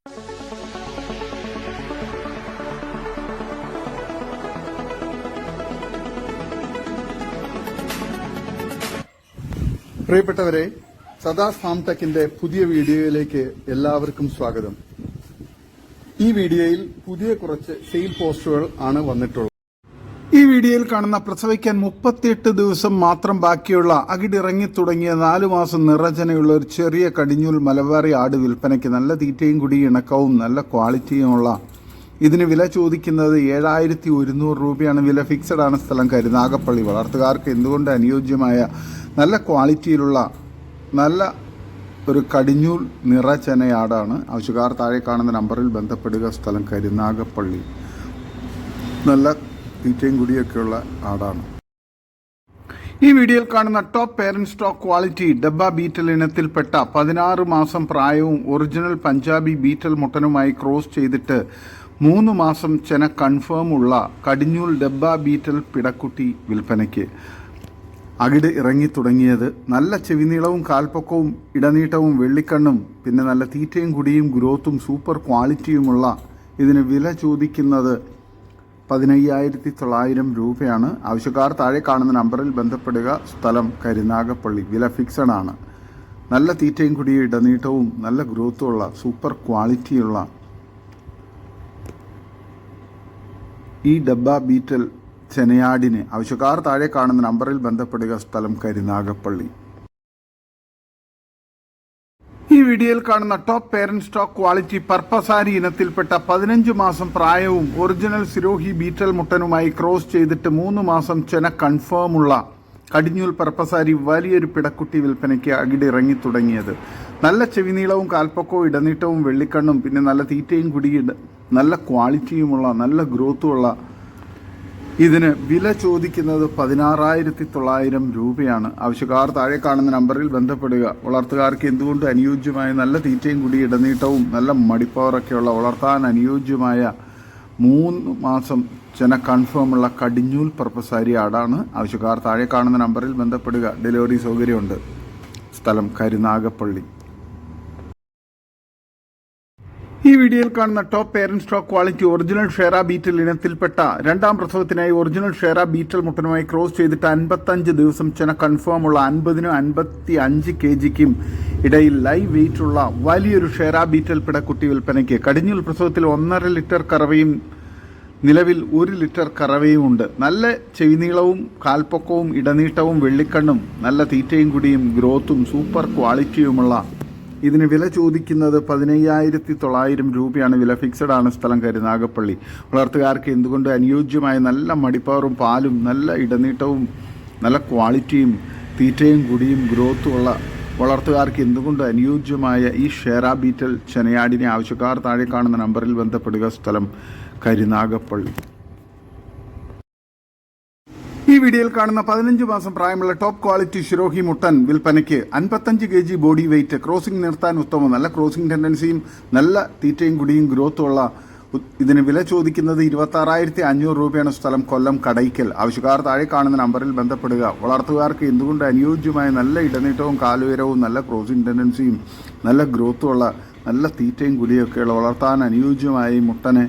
പ്രിയപ്പെട്ടവരെ, സദാസ് ഫാം ടെക്കിന്റെ പുതിയ വീഡിയോയിലേക്ക് എല്ലാവർക്കും സ്വാഗതം. ഈ വീഡിയോയിൽ പുതിയ കുറച്ച് സെയിൽ പോസ്റ്റുകൾ ആണ് വന്നിട്ടുള്ളത്. ഈ വീഡിയോയിൽ കാണുന്ന പ്രസവിക്കാൻ 38 ദിവസം മാത്രം ബാക്കിയുള്ള അകിടിറങ്ങി തുടങ്ങിയ 4 മാസം നിറചനയുള്ള ഒരു ചെറിയ കടിഞ്ഞൂൽ മലബാറി ആട് വിൽപ്പനയ്ക്ക് നല്ല തീറ്റയും കുടി ഇണക്കവും നല്ല ക്വാളിറ്റിയുമുള്ള ഇതിന് വില ചോദിക്കുന്നത് 7,100 രൂപയാണ്. വില ഫിക്സഡ് ആണ്. സ്ഥലം കരുനാഗപ്പള്ളി. വളർത്തുകാർക്ക് എന്തുകൊണ്ട് അനുയോജ്യമായ നല്ല ക്വാളിറ്റിയിലുള്ള നല്ല ഒരു കടിഞ്ഞൂൽ നിറചനയാടാണ്. ആവശ്യക്കാർ താഴെ കാണുന്ന നമ്പറിൽ ബന്ധപ്പെടുക. സ്ഥലം കരുനാഗപ്പള്ളി. നല്ല തീറ്റയും കുടിയൊക്കെയുള്ള ആടാണ്. ഈ വീഡിയോയിൽ കാണുന്ന top parent stock quality dabba Beetal ഇനത്തിൽപ്പെട്ട 16 മാസം പ്രായവും ഒറിജിനൽ പഞ്ചാബി ബീറ്റൽ മുട്ടനുമായി ക്രോസ് ചെയ്തിട്ട് 3 മാസം ചെന കൺഫേം ഉള്ള കടിഞ്ഞൂൽ ഡബ്ബ ബീറ്റൽ പിടക്കുട്ടി വിൽപ്പനയ്ക്ക്. അകിട് ഇറങ്ങി തുടങ്ങിയത്, നല്ല ചെവിനീളവും കാൽപ്പൊക്കവും ഇടനീട്ടവും വെള്ളിക്കണ്ണും പിന്നെ നല്ല തീറ്റയും കുടിയും ഗ്രോത്തും സൂപ്പർ ക്വാളിറ്റിയുമുള്ള ഇതിന് വില ചോദിക്കുന്നത് 15,900 രൂപയാണ്. ആവശ്യക്കാർ താഴെ കാണുന്ന നമ്പറിൽ ബന്ധപ്പെടുക. സ്ഥലം കരുനാഗപ്പള്ളി. വില ഫിക്സഡ് ആണ്. നല്ല തീറ്റയും കുടിയും ഇടനീട്ടവും നല്ല ഗ്രോത്തുമുള്ള സൂപ്പർ ക്വാളിറ്റിയുള്ള ഈ ഡബ്ബ ബീറ്റൽ ചെനയാടിന് ആവശ്യക്കാർ താഴെ കാണുന്ന നമ്പറിൽ ബന്ധപ്പെടുക. സ്ഥലം കരുനാഗപ്പള്ളി. ഈ വീഡിയോയിൽ കാണുന്ന ടോപ്പ് പേരന്റ് സ്റ്റോക്ക് ക്വാളിറ്റി പർപ്പസാരി ഇനത്തിൽപ്പെട്ട 15 മാസം പ്രായവും ഒറിജിനൽ സിരോഹി ബീറ്റൽ മുട്ടനുമായി ക്രോസ് ചെയ്തിട്ട് 3 മാസം ചെന കൺഫേമുള്ള കടിഞ്ഞൂൽ പർപ്പസാരി വലിയൊരു പിടക്കുട്ടി വിൽപ്പനയ്ക്ക് അകിടിറങ്ങി തുടങ്ങിയത്. നല്ല ചെവിനീളവും കാൽപ്പൊക്കവും ഇടനീട്ടവും വെള്ളിക്കണ്ണും പിന്നെ നല്ല തീറ്റയും കുടിയും നല്ല ക്വാളിറ്റിയുമുള്ള നല്ല ഗ്രോത്തുമുള്ള ഇതിന് വില ചോദിക്കുന്നത് 16,900 രൂപയാണ്. ആവശ്യക്കാർ താഴെ കാണുന്ന നമ്പറിൽ ബന്ധപ്പെടുക. വളർത്തുകാർക്ക് എന്തുകൊണ്ട് അനുയോജ്യമായ നല്ല തീറ്റയും കുടി ഇടനീട്ടവും നല്ല മടിപ്പവറൊക്കെയുള്ള വളർത്താൻ അനുയോജ്യമായ 3 മാസം ചെന കൺഫേമുള്ള കടിഞ്ഞൂൽ പർപ്പസാരി ആടാണ്. ആവശ്യക്കാർ താഴെ കാണുന്ന നമ്പറിൽ ബന്ധപ്പെടുക. ഡെലിവറി സൗകര്യമുണ്ട്. സ്ഥലം കരുനാഗപ്പള്ളി. ഈ വീഡിയോയിൽ കാണുന്ന top parent stock quality original Shera Beetal ഇനത്തിൽപ്പെട്ട 2ാം പ്രസവത്തിനായി ഒറിജിനൽ ഷേറ ബീറ്റൽ മുട്ടനുമായി ക്രോസ് ചെയ്തിട്ട് 55 ദിവസം ചെന കൺഫേമുള്ള 50-നും 55 kgക്കും ഇടയിൽ ലൈവ് വെയിറ്റ് ഉള്ള വലിയൊരു ഷേറ ബീറ്റൽ പിടക്കുട്ടി വിൽപ്പനയ്ക്ക്. കടിഞ്ഞൂൽ പ്രസവത്തിൽ 1.5 ലിറ്റർ കറവയും നിലവിൽ 1 ലിറ്റർ കറവയും ഉണ്ട്. നല്ല ചെവിനീളവും കാൽപ്പൊക്കവും ഇടനീട്ടവും വെള്ളിക്കണ്ണും നല്ല തീറ്റയും കുടിയും ഗ്രോത്തും സൂപ്പർ ക്വാളിറ്റിയുമുള്ള ഇതിന് വില ചോദിക്കുന്നത് 15,900 രൂപയാണ്. വില ഫിക്സഡ് ആണ്. സ്ഥലം കരുനാഗപ്പള്ളി. വളർത്തുകാർക്ക് എന്തുകൊണ്ട് അനുയോജ്യമായ നല്ല മടിപ്പവറും പാലും നല്ല ഇടനീട്ടവും നല്ല ക്വാളിറ്റിയും തീറ്റയും കുടിയും ഗ്രോത്തുമുള്ള വളർത്തുകാർക്ക് എന്തുകൊണ്ട് അനുയോജ്യമായ ഈ ഷേറ ബീറ്റൽ ചെനയാടിനെ ആവശ്യക്കാർ താഴെ കാണുന്ന നമ്പറിൽ ബന്ധപ്പെടുക. സ്ഥലം കരുനാഗപ്പള്ളി. ഈ വീഡിയോയിൽ കാണുന്ന 15 മാസം പ്രായമുള്ള ടോപ്പ് ക്വാളിറ്റി ഷിരോഹി മുട്ടൻ വിൽപ്പനയ്ക്ക്. 55 kg ബോഡി വെയിറ്റ്. ക്രോസിംഗ് നിർത്താൻ ഉത്തമം. നല്ല ക്രോസിംഗ് ടെൻഡൻസിയും നല്ല തീറ്റയും കുടിയും ഗ്രോത്തുമുള്ള ഇതിന് വില ചോദിക്കുന്നത് 26,500 രൂപയാണ്. സ്ഥലം കൊല്ലം കടയ്ക്കൽ. ആവശ്യക്കാർ താഴെ കാണുന്ന നമ്പറിൽ ബന്ധപ്പെടുക. വളർത്തുകാർക്ക് എന്തുകൊണ്ട് അനുയോജ്യമായ നല്ല ഇടനീട്ടവും കാലുയരവും നല്ല ക്രോസിംഗ് ടെൻഡൻസിയും നല്ല ഗ്രോത്തുമുള്ള നല്ല തീറ്റയും കുടിയൊക്കെയുള്ള വളർത്താൻ അനുയോജ്യമായ ഈ മുട്ടനെ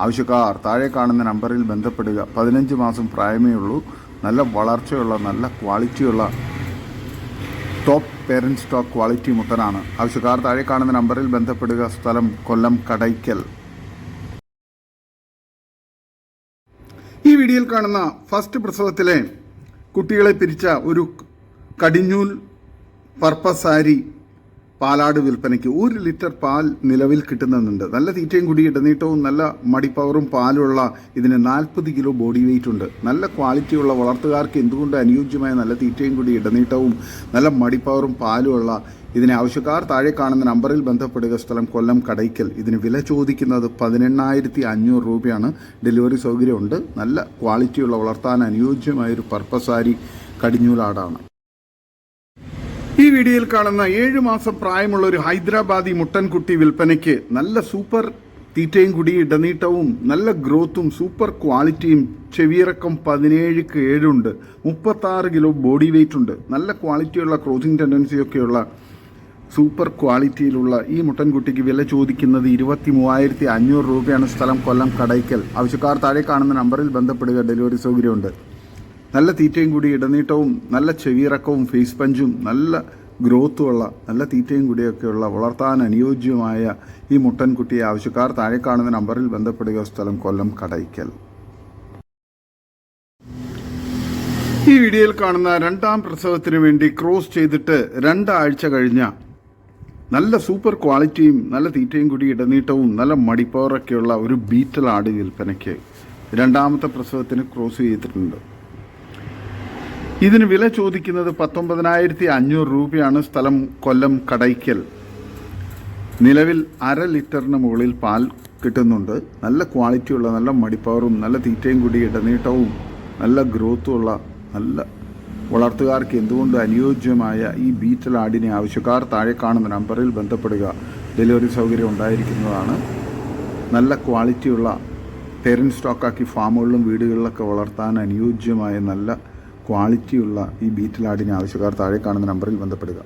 ആവശ്യക്കാർ താഴെ കാണുന്ന നമ്പറിൽ ബന്ധപ്പെടുക. 15 മാസം പ്രായമേ ഉള്ളൂ. നല്ല വളർച്ചയുള്ള നല്ല ക്വാളിറ്റിയുള്ള ടോപ്പ് പേരന്റ് സ്റ്റോക്ക് ക്വാളിറ്റി മുട്ടനാണ്. ആവശ്യക്കാർ താഴെ കാണുന്ന നമ്പറിൽ ബന്ധപ്പെടുക. സ്ഥലം കൊല്ലം കടയ്ക്കൽ. ഈ വീഡിയോയിൽ കാണുന്ന ഫസ്റ്റ് പ്രസവത്തിലെ കുട്ടികളെ പിരിച്ച ഒരു കടിഞ്ഞൂൽ പർപ്പസാരി പാലാട് വിൽപ്പനയ്ക്ക്. 1 ലിറ്റർ പാൽ നിലവിൽ കിട്ടുന്നുണ്ട്. നല്ല തീറ്റയും കുടി ഇടനീട്ടവും നല്ല മടിപ്പവറും പാലുള്ള ഇതിന് 40 കിലോ ബോഡി വെയിറ്റ് ഉണ്ട്. നല്ല ക്വാളിറ്റിയുള്ള വളർത്തുകാർക്ക് എന്തുകൊണ്ട് അനുയോജ്യമായ നല്ല തീറ്റയും കുടി ഇടനീട്ടവും നല്ല മടിപ്പവറും പാലുമുള്ള ഇതിനെ ആവശ്യക്കാർ താഴെ കാണുന്ന നമ്പറിൽ ബന്ധപ്പെടുക. സ്ഥലം കൊല്ലം കടയ്ക്കൽ. ഇതിന് വില ചോദിക്കുന്നത് 18,500 രൂപയാണ്. ഡെലിവറി സൗകര്യമുണ്ട്. നല്ല ക്വാളിറ്റിയുള്ള വളർത്താൻ അനുയോജ്യമായൊരു പർപ്പസാരി കടിഞ്ഞൂലാടാണ്. ഈ വീഡിയോയിൽ കാണുന്ന 7 മാസം പ്രായമുള്ള ഒരു ഹൈദരാബാദി മുട്ടൻകുട്ടി വിൽപ്പനയ്ക്ക്. നല്ല സൂപ്പർ തീറ്റയും കുടി ഇടനീട്ടവും നല്ല ഗ്രോത്തും സൂപ്പർ ക്വാളിറ്റിയും. ചെവിയിറക്കം 17ക്ക് 7 ഉണ്ട്. 36 കിലോ ബോഡി വെയിറ്റ് ഉണ്ട്. നല്ല ക്വാളിറ്റിയുള്ള ക്രോസിംഗ് ടെൻഡൻസിയൊക്കെയുള്ള സൂപ്പർ ക്വാളിറ്റിയിലുള്ള ഈ മുട്ടൻകുട്ടിക്ക് വില ചോദിക്കുന്നത് 23,500 രൂപയാണ്. സ്ഥലം കൊല്ലം കടയ്ക്കൽ. ആവശ്യക്കാർ താഴെ കാണുന്ന നമ്പറിൽ ബന്ധപ്പെടുക. ഡെലിവറി സൗകര്യമുണ്ട്. നല്ല തീറ്റയും കൂടി ഇടനീട്ടവും നല്ല ചെവിയിറക്കവും ഫേസ് പഞ്ചും നല്ല ഗ്രോത്തുമുള്ള നല്ല തീറ്റയും കൂടിയൊക്കെയുള്ള വളർത്താൻ അനുയോജ്യമായ ഈ മുട്ടൻകുട്ടിയെ ആവശ്യക്കാർ താഴെ കാണുന്ന നമ്പറിൽ ബന്ധപ്പെടുക. സ്ഥലം കൊല്ലം കടയ്ക്കൽ. ഈ വീഡിയോയിൽ കാണുന്ന രണ്ടാം പ്രസവത്തിന് വേണ്ടി ക്രോസ് ചെയ്തിട്ട് 2 ആഴ്ച കഴിഞ്ഞ നല്ല സൂപ്പർ ക്വാളിറ്റിയും നല്ല തീറ്റയും കൂടി ഇടനീട്ടവും നല്ല മടിപ്പവറൊക്കെയുള്ള ഒരു ബീറ്റൽ ആട് വിൽപ്പനയ്ക്ക് രണ്ടാമത്തെ പ്രസവത്തിന് ക്രോസ് ചെയ്തിട്ടുണ്ട്. ഇതിന് വില ചോദിക്കുന്നത് 19,500 രൂപയാണ്. സ്ഥലം കൊല്ലം കടയ്ക്കൽ. നിലവിൽ 1/2 ലിറ്ററിന് മുകളിൽ പാൽ കിട്ടുന്നുണ്ട്. നല്ല ക്വാളിറ്റിയുള്ള നല്ല മടിപ്പവറും നല്ല തീറ്റയും കൂടി ഇടനീട്ടവും നല്ല ഗ്രോത്തുമുള്ള നല്ല വളർത്തുകാർക്ക് എന്തുകൊണ്ട് അനുയോജ്യമായ ഈ ബീറ്റൽ ആടിനെ ആവശ്യക്കാർ താഴെ കാണുന്ന നമ്പറിൽ ബന്ധപ്പെടുക. ഡെലിവറി സൗകര്യം ഉണ്ടായിരിക്കുന്നതാണ്. നല്ല ക്വാളിറ്റിയുള്ള പേരൻറ് സ്റ്റോക്കാക്കി ഫാമുകളിലും വീടുകളിലൊക്കെ വളർത്താൻ അനുയോജ്യമായ നല്ല ക്വാളിറ്റിയുള്ള ഈ ബീറ്റൽ ആടിനെ ആവശ്യക്കാർ താഴെ കാണുന്ന നമ്പറിൽ ബന്ധപ്പെടുക.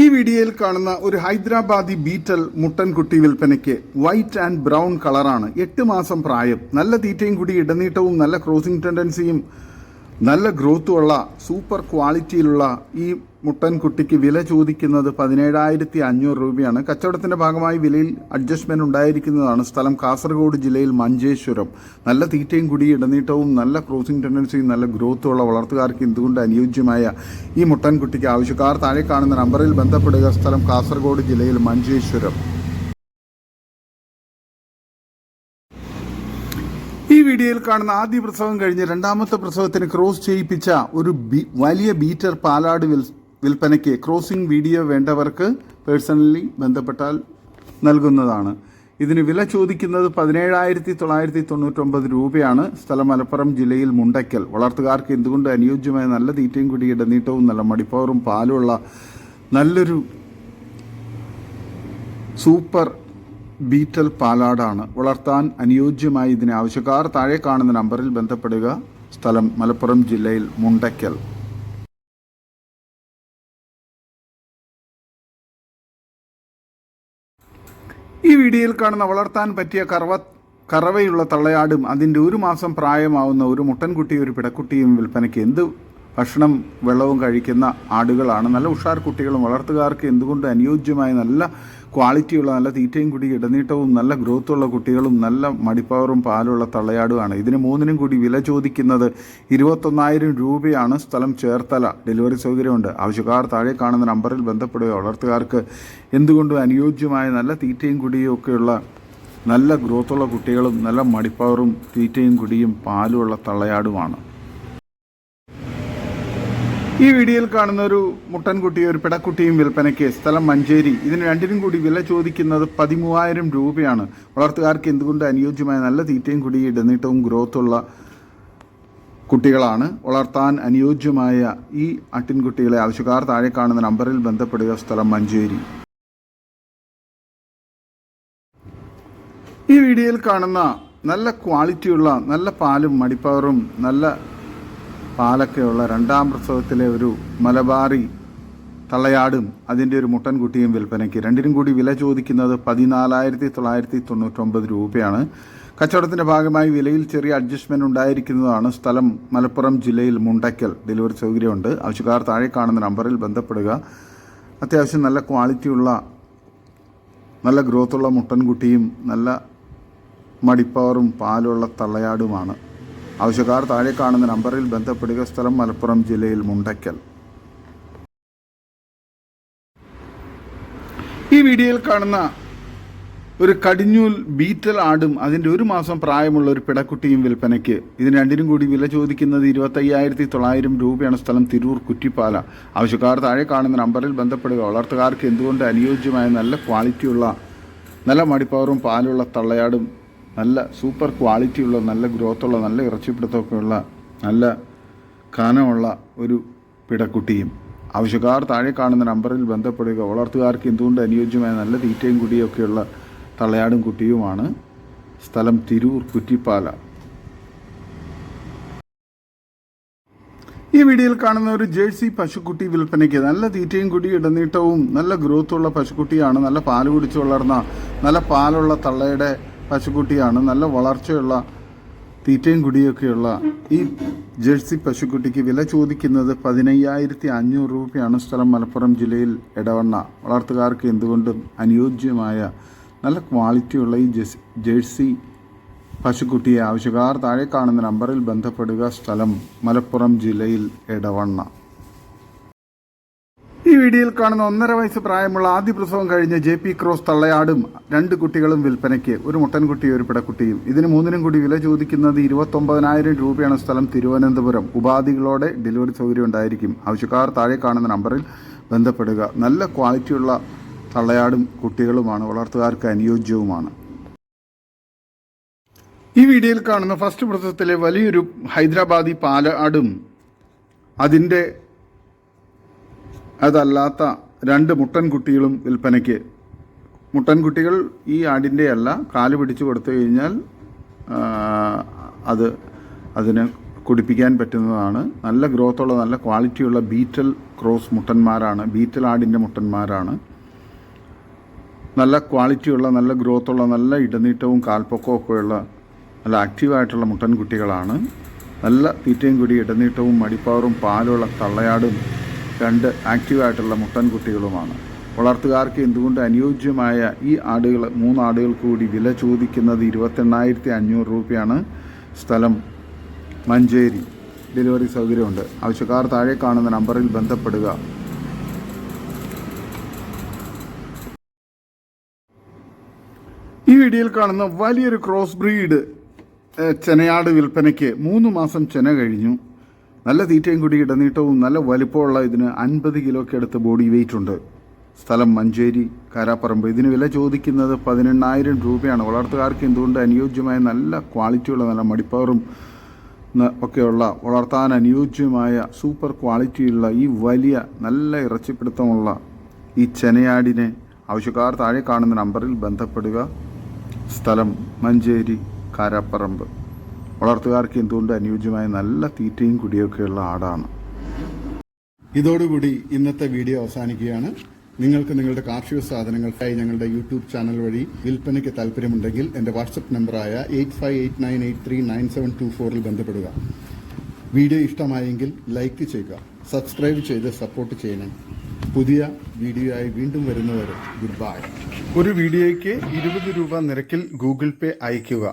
ഈ വീഡിയോയിൽ കാണുന്ന ഒരു ഹൈദരാബാദി ബീറ്റൽ മുട്ടൻകുട്ടി വിൽപ്പനയ്ക്ക് വൈറ്റ് ആൻഡ് ബ്രൗൺ കളറാണ്. 8 മാസം പ്രായം. നല്ല തീറ്റയും കൂടി ഇടനീട്ടവും നല്ല ക്രോസിംഗ് ടെൻഡൻസിയും നല്ല ഗ്രോത്തുമുള്ള സൂപ്പർ ക്വാളിറ്റിയിലുള്ള ഈ മുട്ടൻകുട്ടിക്ക് വില ചോദിക്കുന്നത് 17,500 രൂപയാണ്. കച്ചവടത്തിന്റെ ഭാഗമായി വിലയിൽ അഡ്ജസ്റ്റ്മെന്റ് ഉണ്ടായിരിക്കുന്നതാണ്. സ്ഥലം കാസർഗോഡ് ജില്ലയിൽ മഞ്ചേശ്വരം. നല്ല തീറ്റയും കൂടി ഇടനീട്ടവും നല്ല ക്രോസിംഗ് ടെൻഡൻസിയും നല്ല ഗ്രോത്തുമുള്ള വളർത്തുകാർക്ക് എന്തുകൊണ്ട് അനുയോജ്യമായ ഈ മുട്ടൻകുട്ടിക്ക് ആവശ്യക്കാർ താഴെ കാണുന്ന നമ്പറിൽ ബന്ധപ്പെടുക. സ്ഥലം കാസർഗോഡ് ജില്ലയിൽ മഞ്ചേശ്വരം. ഈ വീഡിയോയിൽ കാണുന്ന ആദ്യ പ്രസവം കഴിഞ്ഞ് രണ്ടാമത്തെ പ്രസവത്തിന് ക്രോസ് ചെയ്യിപ്പിച്ച ഒരു വലിയ ബീറ്റർ പാലാട് വിൽപ്പനയ്ക്ക് ക്രോസിംഗ് വീഡിയോ വേണ്ടവർക്ക് പേഴ്സണലി ബന്ധപ്പെട്ടാൽ നൽകുന്നതാണ്. ഇതിന് വില ചോദിക്കുന്നത് 17,999 രൂപയാണ്. സ്ഥലം മലപ്പുറം ജില്ലയിൽ മുണ്ടയ്ക്കൽ. വളർത്തുകാർക്ക് എന്തുകൊണ്ട് അനുയോജ്യമായ നല്ല തീറ്റയും കൂടി ഇടനീട്ടവും നല്ല മടിപ്പവറും പാലുമുള്ള നല്ലൊരു സൂപ്പർ ബീറ്റൽ പാലാടാണ്. വളർത്താൻ അനുയോജ്യമായി ഇതിന് ആവശ്യക്കാർ താഴെ കാണുന്ന നമ്പറിൽ ബന്ധപ്പെടുക. സ്ഥലം മലപ്പുറം ജില്ലയിൽ മുണ്ടയ്ക്കൽ. ഈ വീഡിയോയിൽ കാണുന്ന വളർത്താൻ പറ്റിയ കറവയുള്ള തള്ളയാടും അതിൻ്റെ 1 മാസം പ്രായമാവുന്ന ഒരു മുട്ടൻകുട്ടിയും ഒരു പിടക്കുട്ടിയും വിൽപ്പനയ്ക്ക്. എന്ത് ഭക്ഷണം വെള്ളവും കഴിക്കുന്ന ആടുകളാണ്. നല്ല ഉഷാർ കുട്ടികളും വളർത്തുകാർക്ക് എന്തുകൊണ്ട് അനുയോജ്യമായ നല്ല ക്വാളിറ്റിയുള്ള നല്ല തീറ്റയും കൂടി ഇടനീട്ടവും നല്ല ഗ്രോത്തുള്ള കുട്ടികളും നല്ല മടിപ്പവറും പാലുള്ള തള്ളയാടുമാണ്. ഇതിന് 3നും കൂടി വില ചോദിക്കുന്നത് 21,000 രൂപയാണ്. സ്ഥലം ചേർത്തല. ഡെലിവറി സൗകര്യമുണ്ട്. ആവശ്യക്കാർ താഴെ കാണുന്ന നമ്പറിൽ ബന്ധപ്പെടുക. വളർത്തുകാർക്ക് എന്തുകൊണ്ടും അനുയോജ്യമായ നല്ല തീറ്റയും കുടിയും ഒക്കെയുള്ള നല്ല ഗ്രോത്തുള്ള കുട്ടികളും നല്ല മടിപ്പവറും തീറ്റയും കുടിയും പാലുമുള്ള തള്ളയാടുമാണ്. ഈ വീഡിയോയിൽ കാണുന്ന ഒരു മുട്ടൻകുട്ടിയും ഒരു പിടക്കുട്ടിയും വിൽപ്പനയ്ക്ക്. സ്ഥലം മഞ്ചേരി. ഇതിന് രണ്ടിനും കൂടി വില ചോദിക്കുന്നത് 13,000 രൂപയാണ്. വളർത്തുകാർക്ക് എന്തുകൊണ്ട് അനുയോജ്യമായ നല്ല തീറ്റയും കൂടി ഇടനീട്ടവും ഗ്രോത്തുള്ള കുട്ടികളാണ്. വളർത്താൻ അനുയോജ്യമായ ഈ ആട്ടിൻകുട്ടികളെ ആവശ്യക്കാർ താഴെ കാണുന്ന നമ്പറിൽ ബന്ധപ്പെടുക. സ്ഥലം മഞ്ചേരി. ഈ വീഡിയോയിൽ കാണുന്ന നല്ല ക്വാളിറ്റിയുള്ള നല്ല പാലും മടിപ്പവറും നല്ല പാലൊക്കെയുള്ള രണ്ടാം പ്രസവത്തിലെ ഒരു മലബാറി തള്ളയാടും അതിൻ്റെ ഒരു മുട്ടൻകുട്ടിയും വിൽപ്പനയ്ക്ക്. രണ്ടിനും കൂടി വില ചോദിക്കുന്നത് 14,999 രൂപയാണ്. കച്ചവടത്തിൻ്റെ ഭാഗമായി വിലയിൽ ചെറിയ അഡ്ജസ്റ്റ്മെൻറ്റ് ഉണ്ടായിരിക്കുന്നതാണ്. സ്ഥലം മലപ്പുറം ജില്ലയിൽ മുണ്ടയ്ക്കൽ. ഡെലിവറി സൗകര്യമുണ്ട്. ആവശ്യക്കാർ താഴെ കാണുന്ന നമ്പറിൽ ബന്ധപ്പെടുക. അത്യാവശ്യം നല്ല ക്വാളിറ്റിയുള്ള നല്ല ഗ്രോത്തുള്ള മുട്ടൻകുട്ടിയും നല്ല മടിപ്പവറും പാലുള്ള തള്ളയാടുമാണ്. ആവശ്യക്കാർ താഴെ കാണുന്ന നമ്പറിൽ ബന്ധപ്പെടുക. സ്ഥലം മലപ്പുറം ജില്ലയിൽ മുണ്ടയ്ക്കൽ. ഈ വീഡിയോയിൽ കാണുന്ന ഒരു കടിഞ്ഞൂൽ ബീറ്റൽ ആടും അതിൻ്റെ 1 മാസം പ്രായമുള്ള ഒരു പിടക്കുട്ടിയും വിൽപ്പനയ്ക്ക്. ഇതിന് രണ്ടിനും കൂടി വില ചോദിക്കുന്നത് 25,900 രൂപയാണ്. സ്ഥലം തിരൂർ കുറ്റിപ്പാല. ആവശ്യക്കാർ താഴെ കാണുന്ന നമ്പറിൽ ബന്ധപ്പെടുക. വളർത്തുകാർക്ക് എന്തുകൊണ്ട് അനുയോജ്യമായ നല്ല ക്വാളിറ്റിയുള്ള നല്ല മടിപ്പവറും പാലുള്ള തള്ളയാടും നല്ല സൂപ്പർ ക്വാളിറ്റിയുള്ള നല്ല ഗ്രോത്തുള്ള നല്ല ഇറച്ചിപ്പിടുത്തമൊക്കെയുള്ള നല്ല കനമുള്ള ഒരു പിടക്കുട്ടിയും. ആവശ്യക്കാർ താഴെ കാണുന്ന നമ്പറിൽ ബന്ധപ്പെടുക. വളർത്തുകാർക്ക് എന്തുകൊണ്ട് അനുയോജ്യമായ നല്ല തീറ്റയും കുടിയൊക്കെയുള്ള തള്ളയാടും കുട്ടിയുമാണ്. സ്ഥലം തിരൂർ കുറ്റിപ്പാല. ഈ വീഡിയോയിൽ കാണുന്ന ഒരു ജേഴ്സി പശുക്കുട്ടി വിൽപ്പനയ്ക്ക്. നല്ല തീറ്റയും കുടി ഇടനീട്ടവും നല്ല ഗ്രോത്തുള്ള പശുക്കുട്ടിയാണ്. നല്ല പാല് കുടിച്ച് വളർന്ന നല്ല പാലുള്ള തള്ളയുടെ പശുക്കുട്ടിയാണ്. നല്ല വളർച്ചയുള്ള തീറ്റയും കുടിയൊക്കെയുള്ള ഈ ജേഴ്സി പശുക്കുട്ടിക്ക് വില ചോദിക്കുന്നത് 15,500 രൂപയാണ്. സ്ഥലം മലപ്പുറം ജില്ലയിൽ എടവണ്ണ. വളർത്തുകാർക്ക് എന്തുകൊണ്ടും അനുയോജ്യമായ നല്ല ക്വാളിറ്റിയുള്ള ഈ ജേഴ്സി പശുക്കുട്ടിയെ ആവശ്യക്കാർ താഴെ കാണുന്ന നമ്പറിൽ ബന്ധപ്പെടുക. സ്ഥലം മലപ്പുറം ജില്ലയിൽ എടവണ്ണ. ഈ വീഡിയോയിൽ കാണുന്ന 1.5 വയസ്സ് പ്രായമുള്ള ആദ്യ പ്രസവം കഴിഞ്ഞ JP ക്രോസ് തള്ളയാടും 2 കുട്ടികളും വിൽപ്പനയ്ക്ക്. ഒരു മുട്ടൻകുട്ടിയും ഒരു പിടക്കുട്ടിയും. ഇതിന് 3നും കൂടി വില ചോദിക്കുന്നത് 29,000 രൂപയാണ്. സ്ഥലം തിരുവനന്തപുരം. ഉപാധികളോടെ ഡെലിവറി സൗകര്യം ഉണ്ടായിരിക്കും. ആവശ്യക്കാർ താഴെ കാണുന്ന നമ്പറിൽ ബന്ധപ്പെടുക. നല്ല ക്വാളിറ്റിയുള്ള തള്ളയാടും കുട്ടികളുമാണ്. വളർത്തുകാർക്ക് അനുയോജ്യവുമാണ്. ഈ വീഡിയോയിൽ കാണുന്ന ഫസ്റ്റ് പ്രസവത്തിലെ വലിയൊരു ഹൈദരാബാദി പാലാടും അതിൻ്റെ അതല്ലാത്ത 2 മുട്ടൻകുട്ടികളും വിൽപ്പനയ്ക്ക്. മുട്ടൻകുട്ടികൾ ഈ ആടിൻ്റെ അല്ല. കാല് പിടിച്ചു കൊടുത്തു കഴിഞ്ഞാൽ അതിന് കുടിപ്പിക്കാൻ പറ്റുന്നതാണ്. നല്ല ഗ്രോത്തുള്ള നല്ല ക്വാളിറ്റിയുള്ള ബീറ്റൽ ക്രോസ് മുട്ടന്മാരാണ്. ബീറ്റൽ ആടിൻ്റെ മുട്ടന്മാരാണ്. നല്ല ക്വാളിറ്റിയുള്ള നല്ല ഗ്രോത്തുള്ള നല്ല ഇടനീട്ടവും കാൽപ്പൊക്കവും ഒക്കെയുള്ള നല്ല ആക്റ്റീവായിട്ടുള്ള മുട്ടൻകുട്ടികളാണ്. നല്ല തീറ്റയും കൂടി ഇടനീട്ടവും മടിപ്പവറും പാലുള്ള തള്ളയാടും 2 ആക്റ്റീവായിട്ടുള്ള മുട്ടൻകുട്ടികളുമാണ്. വളർത്തുകാർക്ക് എന്തുകൊണ്ട് അനുയോജ്യമായ ഈ ആടുകൾ 3 ആടുകൾ കൂടി വില ചോദിക്കുന്നത് 28,500 രൂപയാണ്. സ്ഥലം മഞ്ചേരി. ഡെലിവറി സൗകര്യമുണ്ട്. ആവശ്യക്കാർ താഴെ കാണുന്ന നമ്പറിൽ ബന്ധപ്പെടുക. ഈ വീഡിയോയിൽ കാണുന്ന വലിയൊരു ക്രോസ് ബ്രീഡ് ചെനയാട് വിൽപ്പനയ്ക്ക്. 3 മാസം ചെന കഴിഞ്ഞു. നല്ല തീറ്റയും കൂടി ഇടനീട്ടവും നല്ല വലിപ്പമുള്ള ഇതിന് 50 കിലോയ്ക്ക് അടുത്ത് ബോഡി വെയിറ്റ് ഉണ്ട്. സ്ഥലം മഞ്ചേരി കാരാപ്പറമ്പ്. ഇതിന് വില ചോദിക്കുന്നത് 18,000 രൂപയാണ്. വളർത്തുകാർക്ക് എന്തുകൊണ്ട് അനുയോജ്യമായ നല്ല ക്വാളിറ്റിയുള്ള നല്ല മടിപ്പവറും ഒക്കെയുള്ള വളർത്താൻ അനുയോജ്യമായ സൂപ്പർ ക്വാളിറ്റിയുള്ള ഈ വലിയ നല്ല ഇറച്ചിപ്പിടുത്തമുള്ള ഈ ചെനയാടിനെ ആവശ്യക്കാർ താഴെ കാണുന്ന നമ്പറിൽ ബന്ധപ്പെടുക. സ്ഥലം മഞ്ചേരി കാരാപ്പറമ്പ്. വളർത്തുകാർക്ക് എന്തുകൊണ്ട് അനുയോജ്യമായ നല്ല തീറ്റയും കുടിയൊക്കെയുള്ള ആടാണ്. ഇതോടുകൂടി ഇന്നത്തെ വീഡിയോ അവസാനിക്കുകയാണ്. നിങ്ങൾക്ക് നിങ്ങളുടെ കാർഷിക സാധനങ്ങൾക്കായി ഞങ്ങളുടെ യൂട്യൂബ് ചാനൽ വഴി വിൽപ്പനയ്ക്ക് താല്പര്യമുണ്ടെങ്കിൽ എൻ്റെ വാട്സപ്പ് നമ്പറായ 8589839724 ബന്ധപ്പെടുക. വീഡിയോ ഇഷ്ടമായെങ്കിൽ ലൈക്ക് ചെയ്യുക, സബ്സ്ക്രൈബ് ചെയ്ത് സപ്പോർട്ട് ചെയ്യണം. പുതിയ വീഡിയോ ആയി വീണ്ടും വരുന്നവരെ ഗുഡ് ബൈ. ഒരു വീഡിയോയ്ക്ക് 20 രൂപ നിരക്കിൽ ഗൂഗിൾ പേ അയയ്ക്കുക.